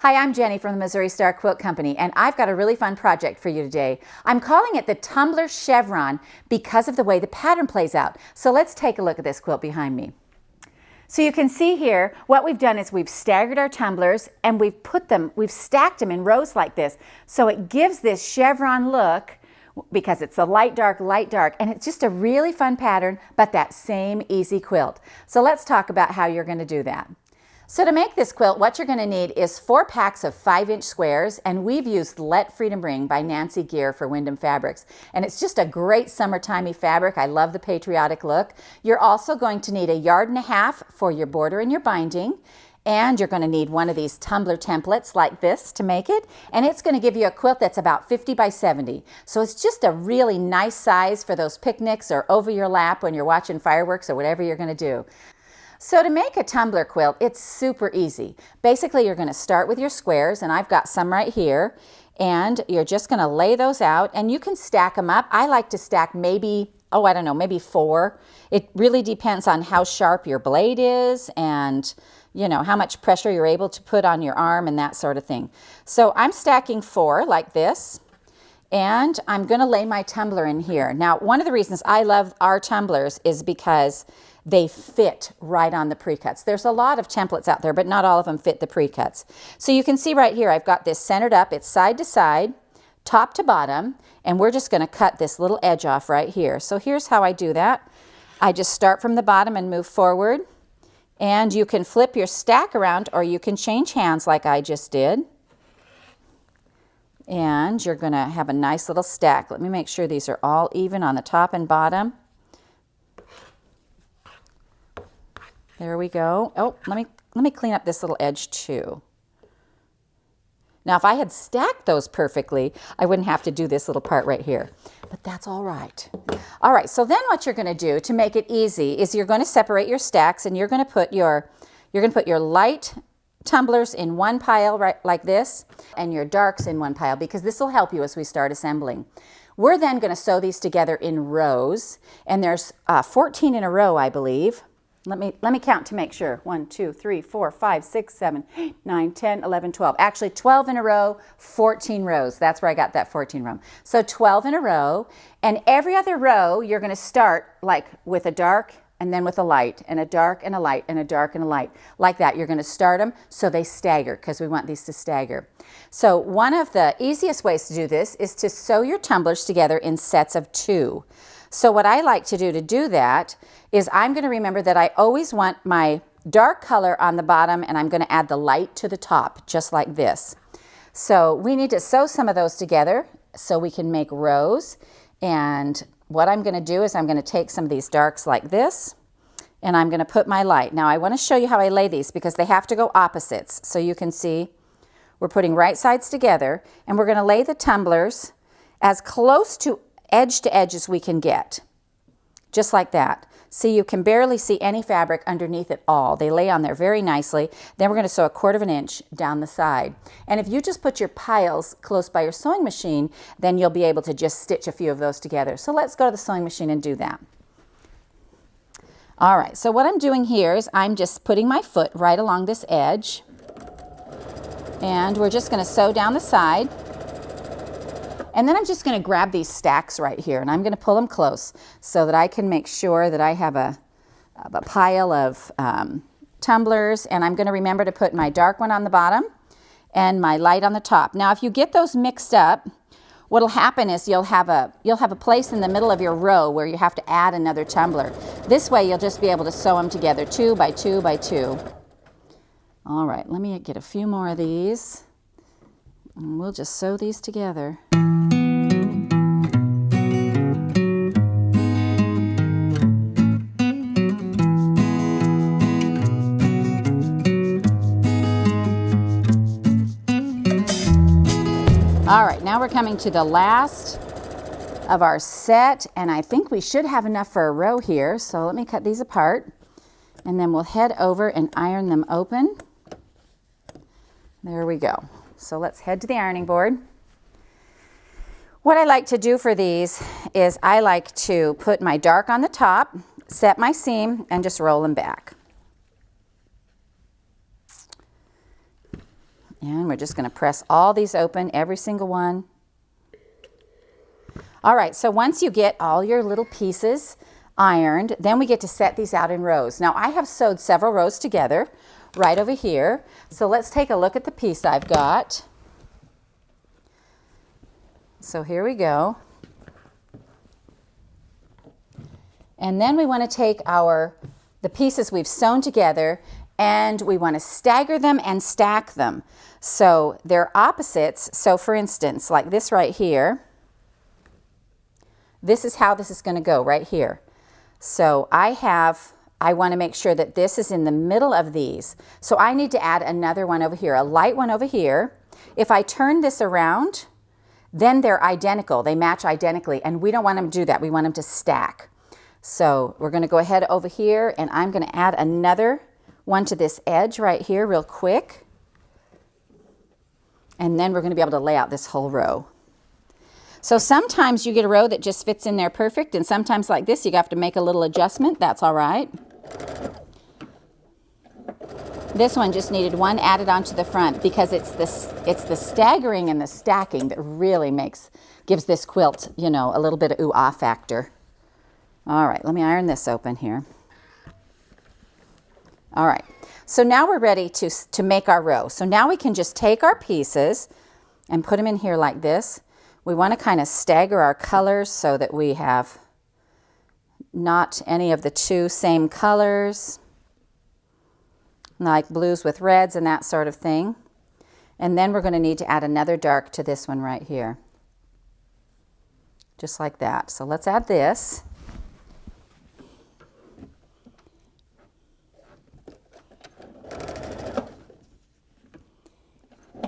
Hi, I'm Jenny from the Missouri Star Quilt Company, and I've got a really fun project for you today. I'm calling it the Tumbler Chevron because of the way the pattern plays out. So let's take a look at this quilt behind me. So you can see here, what we've done is we've staggered our tumblers and we've stacked them in rows like this. So it gives this chevron look because it's a light, dark, and it's just a really fun pattern, but that same easy quilt. So let's talk about how you're going to do that. So to make this quilt, what you're going to need is 4 packs of 5-inch squares, and we've used Let Freedom Ring by Nancy Gear for Wyndham Fabrics. And it's just a great summertimey fabric. I love the patriotic look. You're also going to need 1.5 yards for your border and your binding. And you're going to need one of these tumbler templates like this to make it. And it's going to give you a quilt that's about 50 by 70. So it's just a really nice size for those picnics or over your lap when you're watching fireworks or whatever you're going to do. So to make a tumbler quilt, it's super easy. Basically, you're going to start with your squares, and I've got some right here, and you're just going to lay those out, and you can stack them up. I like to stack maybe 4. It really depends on how sharp your blade is and, you know, how much pressure you're able to put on your arm and that sort of thing. So I'm stacking 4 like this, and I'm going to lay my tumbler in here. Now, one of the reasons I love our tumblers is because they fit right on the pre-cuts. There's a lot of templates out there, but not all of them fit the pre-cuts. So you can see right here, I've got this centered up. It's side to side, top to bottom, and we're just going to cut this little edge off right here. So here's how I do that. I just start from the bottom and move forward, and you can flip your stack around or you can change hands like I just did. And you're going to have a nice little stack. Let me make sure these are all even on the top and bottom. There we go. Oh, let me clean up this little edge too. Now, if I had stacked those perfectly, I wouldn't have to do this little part right here, but that's all right. All right, so then what you're going to do to make it easy is you're going to separate your stacks, and you're going to put your light tumblers in one pile right like this, and your darks in one pile, because this will help you as we start assembling. We're then going to sew these together in rows, and there's 14 in a row, I believe. Let me count to make sure. 1, 2, 3, 4, 5, 6, 7, 8, 9, 10, 11, 12. Actually, 12 in a row, 14 rows. That's where I got that 14 row. So 12 in a row, and every other row, you're going to start like with a dark and then with a light, and a dark and a light, and a dark and a light. Like that. You're going to start them so they stagger, because we want these to stagger. So one of the easiest ways to do this is to sew your tumblers together in sets of 2. So what I like to do that is I'm going to remember that I always want my dark color on the bottom, and I'm going to add the light to the top, just like this. So we need to sew some of those together so we can make rows. And what I'm going to do is I'm going to take some of these darks like this, and I'm going to put my light. Now I want to show you how I lay these because they have to go opposites. So you can see we're putting right sides together, and we're going to lay the tumblers as close to edge as we can get, just like that. See, you can barely see any fabric underneath it all. They lay on there very nicely. Then we're going to sew 1/4 inch down the side. And if you just put your piles close by your sewing machine, then you'll be able to just stitch a few of those together. So let's go to the sewing machine and do that. All right, so what I'm doing here is I'm just putting my foot right along this edge, and we're just going to sew down the side. And then I'm just going to grab these stacks right here, and I'm going to pull them close so that I can make sure that I have a pile of tumblers, and I'm going to remember to put my dark one on the bottom and my light on the top. Now, if you get those mixed up, what'll happen is you'll have a place in the middle of your row where you have to add another tumbler. This way, you'll just be able to sew them together 2 by 2 by 2. All right, let me get a few more of these, and we'll just sew these together. All right, now we're coming to the last of our set, and I think we should have enough for a row here. So let me cut these apart, and then we'll head over and iron them open. There we go. So let's head to the ironing board. What I like to do for these is I like to put my dark on the top, set my seam, and just roll them back. And we're just going to press all these open, every single one. All right, so once you get all your little pieces ironed, then we get to set these out in rows. Now I have sewed several rows together right over here. So let's take a look at the piece I've got. So here we go. And then we want to take the pieces we've sewn together and we want to stagger them and stack them. So they're opposites. So for instance, like this right here, this is how this is going to go right here. So I want to make sure that this is in the middle of these. So I need to add another one over here, a light one over here. If I turn this around, then they're identical. They match identically, and we don't want them to do that. We want them to stack. So we're going to go ahead over here, and I'm going to add another one to this edge right here real quick. And then we're going to be able to lay out this whole row. So sometimes you get a row that just fits in there perfect, and sometimes like this you have to make a little adjustment. That's all right. This one just needed one added onto the front because it's the staggering and the stacking that really gives this quilt, you know, a little bit of ooh-ah factor. All right, let me iron this open here. All right, so now we're ready to make our row. So now we can just take our pieces and put them in here like this. We want to kind of stagger our colors so that we have not any of the two same colors, like blues with reds and that sort of thing. And then we're going to need to add another dark to this one right here. Just like that. So let's add this.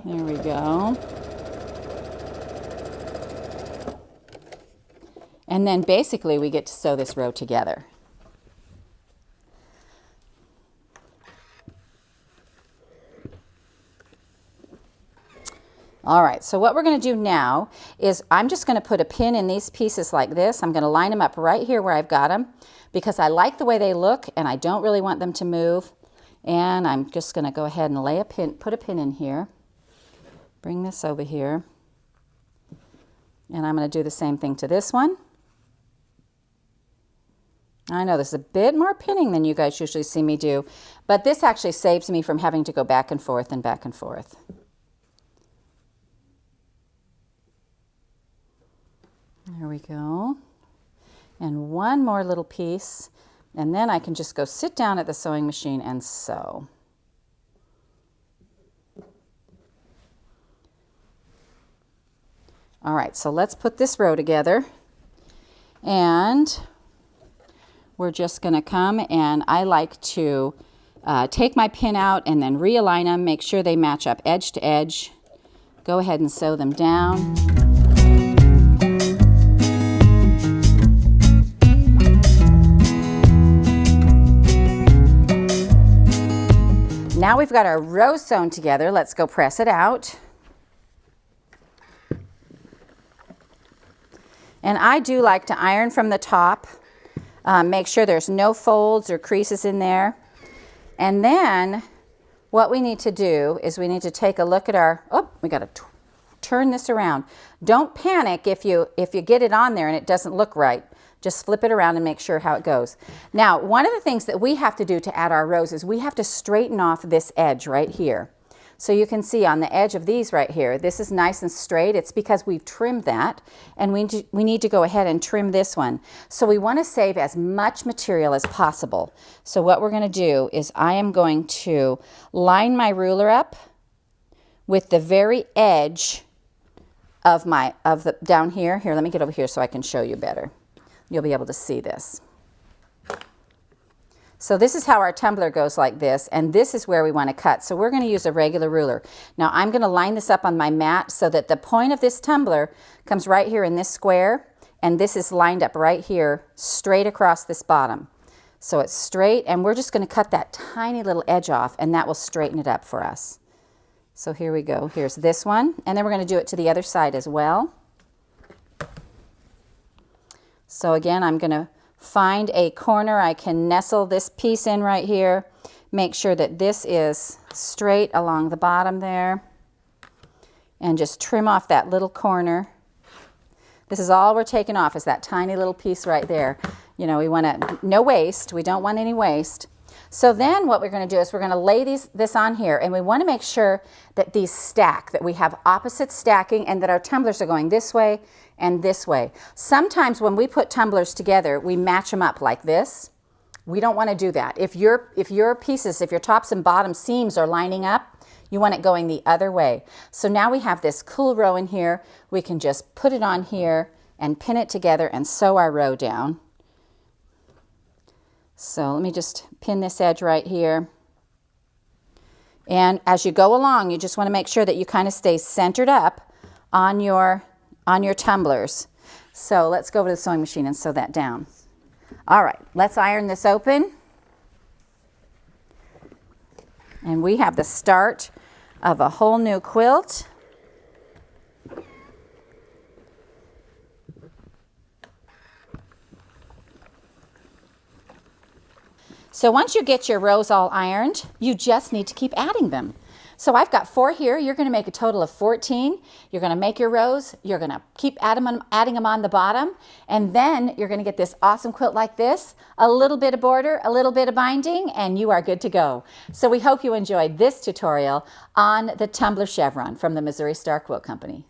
There we go. And then basically we get to sew this row together. All right, so what we're going to do now is I'm just going to put a pin in these pieces like this. I'm going to line them up right here where I've got them because I like the way they look and I don't really want them to move. And I'm just going to go ahead and put a pin in here. Bring this over here. And I'm going to do the same thing to this one. I know this is a bit more pinning than you guys usually see me do, but this actually saves me from having to go back and forth and back and forth. There we go. And one more little piece, and then I can just go sit down at the sewing machine and sew. All right, so let's put this row together. And we're just going to come, and I like to take my pin out and then realign them, make sure they match up edge to edge. Go ahead and sew them down. Now we've got our row sewn together. Let's go press it out. And I do like to iron from the top. Make sure there's no folds or creases in there. And then what we need to do is we need to take a look at we got to turn this around. Don't panic if you get it on there and it doesn't look right. Just flip it around and make sure how it goes. Now, one of the things that we have to do to add our rows is we have to straighten off this edge right here. So you can see on the edge of these right here, this is nice and straight. It's because we've trimmed that, and we need to go ahead and trim this one. So we want to save as much material as possible. So what we're going to do is I am going to line my ruler up with the very edge of down here. Here, let me get over here so I can show you better. You'll be able to see this. So this is how our tumbler goes like this, and this is where we want to cut. So we're going to use a regular ruler. Now I'm going to line this up on my mat so that the point of this tumbler comes right here in this square, and this is lined up right here straight across this bottom. So it's straight, and we're just going to cut that tiny little edge off, and that will straighten it up for us. So here we go. Here's this one, and then we're going to do it to the other side as well. So again, I'm going to find a corner I can nestle this piece in right here. Make sure that this is straight along the bottom there. and just trim off that little corner. This is all we're taking off, is that tiny little piece right there. You know, we want to, no waste. We don't want any waste. So then what we're going to do is we're going to lay this on here, and we want to make sure that these stack, that we have opposite stacking, and that our tumblers are going this way and this way. Sometimes when we put tumblers together, we match them up like this. We don't want to do that. If your pieces, if your tops and bottom seams are lining up, you want it going the other way. So now we have this cool row in here. We can just put it on here and pin it together and sew our row down. So let me just pin this edge right here. And as you go along, you just want to make sure that you kind of stay centered up on your tumblers. So let's go over to the sewing machine and sew that down. All right, let's iron this open. And we have the start of a whole new quilt. So once you get your rows all ironed, you just need to keep adding them. So I've got 4 here. You're going to make a total of 14. You're going to make your rows. You're going to keep adding them on the bottom. And then you're going to get this awesome quilt like this, a little bit of border, a little bit of binding, and you are good to go. So we hope you enjoyed this tutorial on the Tumbler Chevron from the Missouri Star Quilt Company.